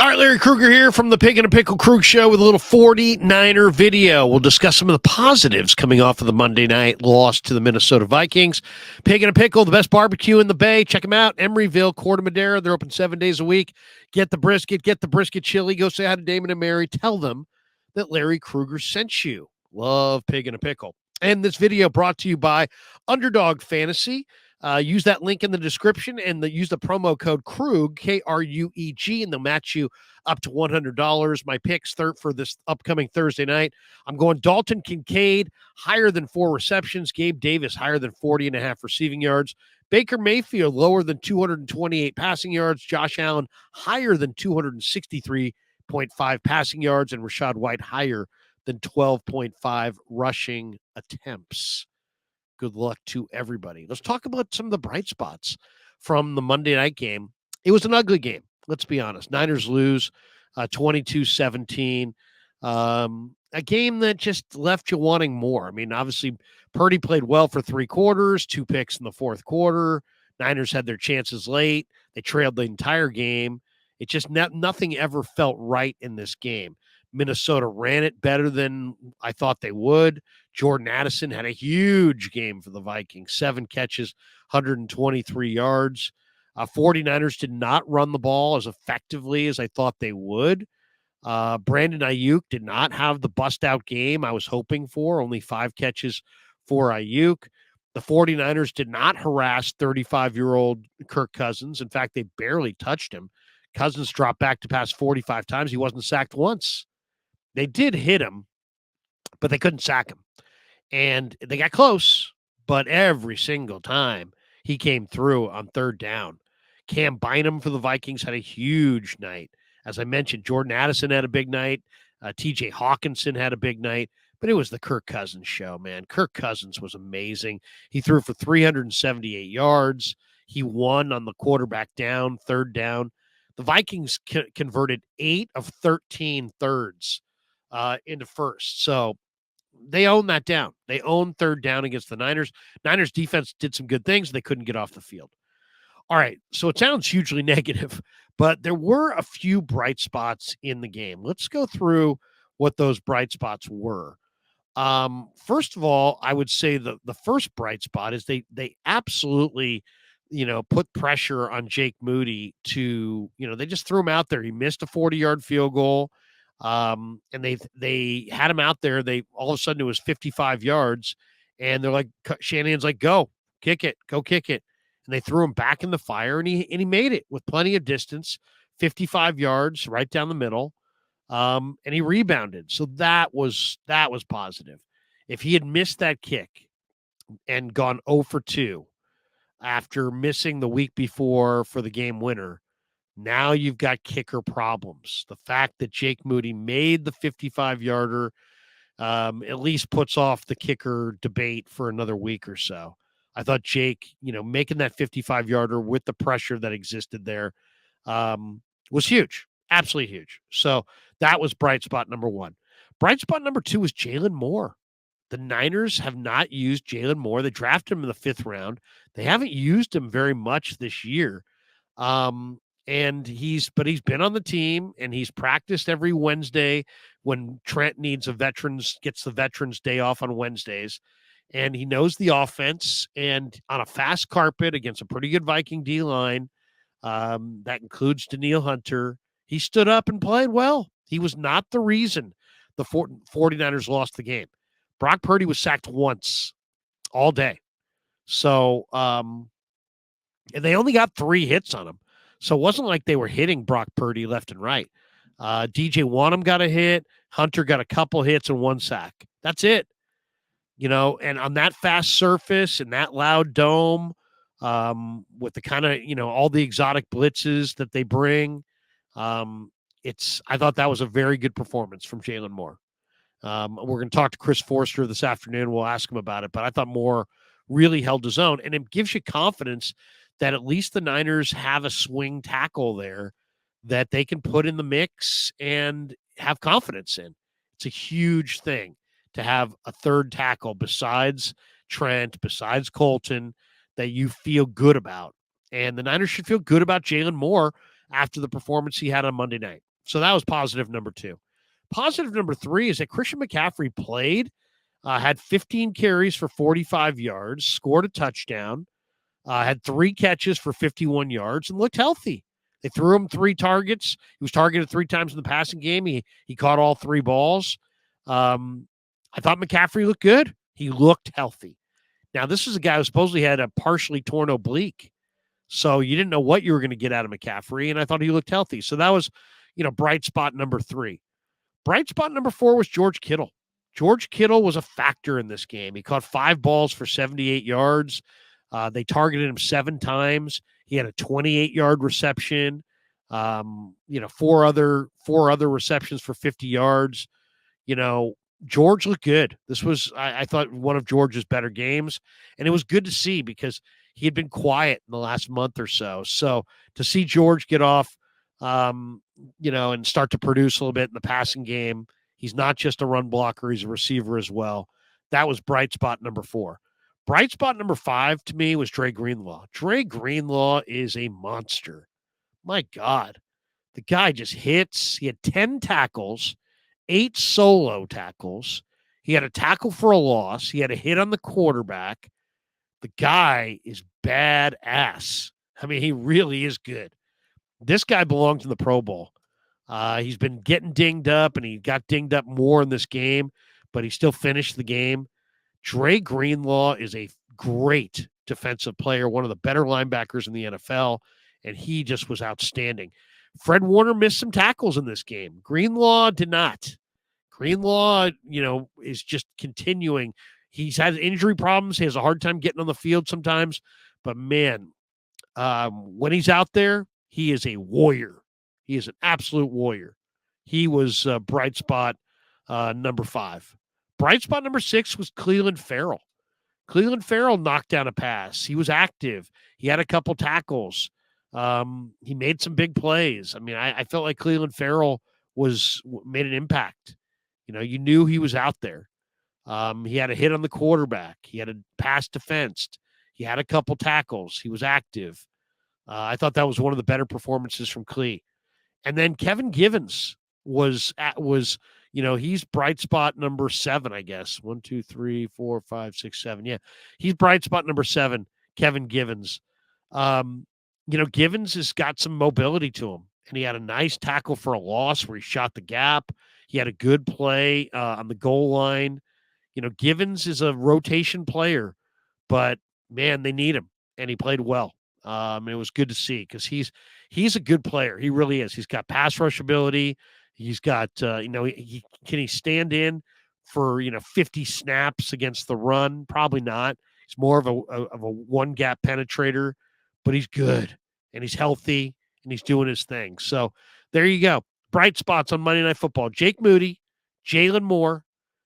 All right, Larry Krueger here from the Pig and a Pickle Krug Show with a little 49er video. We'll discuss some of the positives coming off of the Monday night loss to the Minnesota Vikings. Pig and a Pickle, the best barbecue in the Bay. Check them out. Emeryville, Corte Madera. They're open 7 days a week. Get the brisket chili. Go say hi to Damon and Mary. Tell them that Larry Krueger sent you. Love Pig and a Pickle. And this video brought to you by Underdog Fantasy. Use that link in the description and use the promo code Krug, K-R-U-E-G, and they'll match you up to $100. My picks for this upcoming Thursday night. I'm going Dalton Kincaid, higher than 4 receptions. Gabe Davis, higher than 40.5 receiving yards. Baker Mayfield, lower than 228 passing yards. Josh Allen, higher than 263.5 passing yards. And Rachaad White, higher than 12.5 rushing attempts. Good luck to everybody. Let's talk about some of the bright spots from the Monday night game. It was an ugly game. Let's be honest. Niners lose 22-17. A game that just left you wanting more. I mean, obviously, Purdy played well for 3 quarters, 2 picks in the fourth quarter. Niners had their chances late. They trailed the entire game. It just nothing ever felt right in this game. Minnesota ran it better than I thought they would. Jordan Addison had a huge game for the Vikings. 7 catches, 123 yards. 49ers did not run the ball as effectively as I thought they would. Brandon Ayuk did not have the bust-out game I was hoping for. Only 5 catches for Ayuk. The 49ers did not harass 35-year-old Kirk Cousins. In fact, they barely touched him. Cousins dropped back to pass 45 times. He wasn't sacked once. They did hit him, but they couldn't sack him. And they got close, but every single time he came through on third down. Cam Bynum for the Vikings had a huge night. As I mentioned, Jordan Addison had a big night. TJ Hawkinson had a big night. But it was the Kirk Cousins show, man. Kirk Cousins was amazing. He threw for 378 yards. He won on the quarterback down, third down. The Vikings converted 8 of 13 thirds into first. So they own that down. They own third down against the Niners. Niners defense did some good things. They couldn't get off the field. All right, so it sounds hugely negative, but there were a few bright spots in the game. Let's go through what those bright spots were. First of all, I would say the first bright spot is they absolutely, put pressure on Jake Moody to, they just threw him out there. He missed a 40-yard field goal. And they had him out there. They all of a sudden it was 55 yards, and they're like, Shanahan's like, go kick it. And they threw him back in the fire, and he made it with plenty of distance, 55 yards right down the middle. And he rebounded. So that was positive. If he had missed that kick and gone 0 for 2 after missing the week before for the game winner, now you've got kicker problems. The fact that Jake Moody made the 55-yarder at least puts off the kicker debate for another week or so. I thought Jake, making that 55-yarder with the pressure that existed there was huge, absolutely huge. So that was bright spot number 1. Bright spot number 2 was Jalen Moore. The Niners have not used Jalen Moore. They drafted him in the 5th round. They haven't used him very much this year. And he's been on the team, and he's practiced every Wednesday when Trent gets the veterans day off on Wednesdays. And he knows the offense, and on a fast carpet against a pretty good Viking D-line, that includes Danielle Hunter, he stood up and played well. He was not the reason the 49ers lost the game. Brock Purdy was sacked once all day. So, and they only got 3 hits on him. So it wasn't like they were hitting Brock Purdy left and right. DJ Wanham got a hit. Hunter got a couple hits and 1 sack. That's it. And on that fast surface and that loud dome, with the kind of, all the exotic blitzes that they bring, I thought that was a very good performance from Jalen Moore. We're going to talk to Chris Forster this afternoon. We'll ask him about it, but I thought Moore really held his own, and it gives you confidence that at least the Niners have a swing tackle there that they can put in the mix and have confidence in. It's a huge thing to have a third tackle besides Trent, besides Colton, that you feel good about. And the Niners should feel good about Jalen Moore after the performance he had on Monday night. So that was positive number 2. Positive number 3 is that Christian McCaffrey played, had 15 carries for 45 yards, scored a touchdown, had 3 catches for 51 yards, and looked healthy. They threw him 3 targets. He was targeted 3 times in the passing game. He caught all 3 balls. I thought McCaffrey looked good. He looked healthy. Now, this is a guy who supposedly had a partially torn oblique. So you didn't know what you were going to get out of McCaffrey, and I thought he looked healthy. So that was, bright spot number 3. Bright spot number 4 was George Kittle. George Kittle was a factor in this game. He caught 5 balls for 78 yards. They targeted him 7 times. He had a 28-yard reception. 4 other receptions for 50 yards. George looked good. This was, I thought, one of George's better games, and it was good to see because he had been quiet in the last month or so. So to see George get off, and start to produce a little bit in the passing game, he's not just a run blocker, he's a receiver as well. That was bright spot number 4. Bright spot number 5 to me was Dre Greenlaw. Dre Greenlaw is a monster. My God. The guy just hits. He had 10 tackles, 8 solo tackles. He had a tackle for a loss. He had a hit on the quarterback. The guy is badass. I mean, he really is good. This guy belongs in the Pro Bowl. He's been getting dinged up, and he got dinged up more in this game, but he still finished the game. Dre Greenlaw is a great defensive player, one of the better linebackers in the NFL, and he just was outstanding. Fred Warner missed some tackles in this game. Greenlaw did not. Greenlaw, is just continuing. He's had injury problems. He has a hard time getting on the field sometimes, but man, when he's out there, he is a warrior. He is an absolute warrior. He was bright spot number 5. Bright spot number 6 was Cleveland Farrell. Cleveland Farrell knocked down a pass. He was active. He had a couple tackles. He made some big plays. I mean, I felt like Cleveland Farrell made an impact. You knew he was out there. He had a hit on the quarterback. He had a pass defensed. He had a couple tackles. He was active. I thought that was one of the better performances from Clee. And then Kevin Givens was he's bright spot number 7, I guess. 1, 2, 3, 4, 5, 6, 7. Yeah, he's bright spot number 7, Kevin Givens. Givens has got some mobility to him, and he had a nice tackle for a loss where he shot the gap. He had a good play on the goal line. Givens is a rotation player, but man, they need him, and he played well. And it was good to see because he's a good player. He really is. He's got pass rush ability. He's got can he stand in for 50 snaps against the run? Probably not. He's more of a one gap penetrator, but he's good and he's healthy and he's doing his thing. So there you go. Bright spots on Monday Night Football: Jake Moody, Jalen Moore,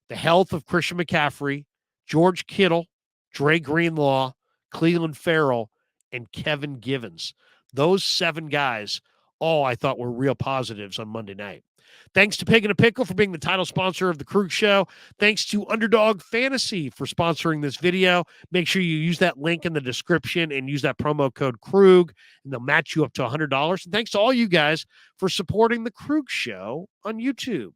the health of Christian McCaffrey, George Kittle, Dre Greenlaw, Cleveland Farrell, and Kevin Givens. Those 7 guys, all I thought were real positives on Monday night. Thanks to Pig and a Pickle for being the title sponsor of the Krug Show. Thanks to Underdog Fantasy for sponsoring this video. Make sure you use that link in the description and use that promo code Krug, and they'll match you up to $100. And thanks to all you guys for supporting the Krug Show on YouTube.